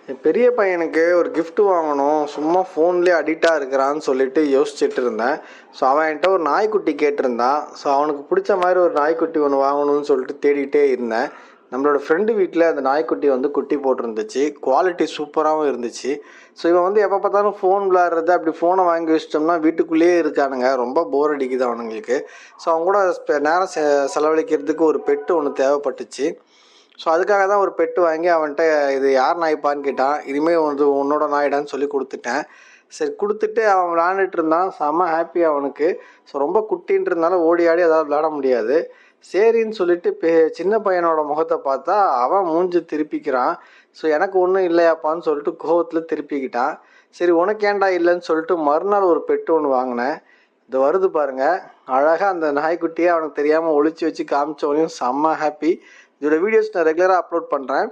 என் பெரிய பையனுக்கு ஒரு gift வாங்கணும், சும்மா ஃபோன்லேயே அடிக்டாக இருக்கிறான்னு சொல்லிட்டு யோசிச்சுட்டு இருந்தேன். ஸோ அவன் என்கிட்ட ஒரு நாய்க்குட்டி கேட்டிருந்தான். ஸோ அவனுக்கு பிடிச்ச மாதிரி ஒரு நாய்க்குட்டி ஒன்று வாங்கணும்னு சொல்லிட்டு தேடிட்டே இருந்தேன். நம்மளோட ஃப்ரெண்டு வீட்டில் அந்த நாய்க்குட்டி வந்து குட்டி போட்டிருந்துச்சு. குவாலிட்டி சூப்பராகவும் இருந்துச்சு. ஸோ இவன் வந்து எப்போ பார்த்தாலும் ஃபோன் விளாட்றது, அப்படி ஃபோனை வாங்கி வச்சிட்டோம்னா வீட்டுக்குள்ளேயே இருக்கானுங்க. ரொம்ப போர் அடிக்குது அவனுங்களுக்கு. ஸோ அவங்க கூட நேரம் செலவழிக்கிறதுக்கு ஒரு பெட்டு ஒன்று தேவைப்பட்டுச்சு. ஸோ அதுக்காக தான் ஒரு பெட்டு வாங்கி அவன்கிட்ட இது யார் நாய்ப்பான்னு கேட்டான். இனிமேல் வந்து உன்னோட நாயிடான்னு சொல்லி கொடுத்துட்டேன். சரி கொடுத்துட்டு அவன் விளாண்டுட்டு இருந்தான். செம்ம ஹாப்பி அவனுக்கு. ஸோ ரொம்ப குட்டின்றதுனால ஓடி ஆடி அதாவது விளாட முடியாது. சரின்னு சொல்லிட்டு சின்ன பையனோட முகத்தை பார்த்தா அவன் மூஞ்சி திருப்பிக்கிறான். ஸோ எனக்கு ஒன்றும் இல்லையாப்பான்னு சொல்லிட்டு கோவத்தில் திருப்பிக்கிட்டான். சரி உனக்கு ஏன்டா இல்லைன்னு சொல்லிட்டு மறுநாள் ஒரு பெட்டு ஒன்று வாங்கினேன். இது வருது பாருங்க. அழகாக அந்த நாய்க்குட்டியே அவனுக்கு தெரியாமல் ஒளிச்சு வச்சு காமிச்சோனையும் செம்ம ஹாப்பி. இதோட வீடியோஸ் நான் ரெகுலராக அப்லோட் பண்ணுறேன்.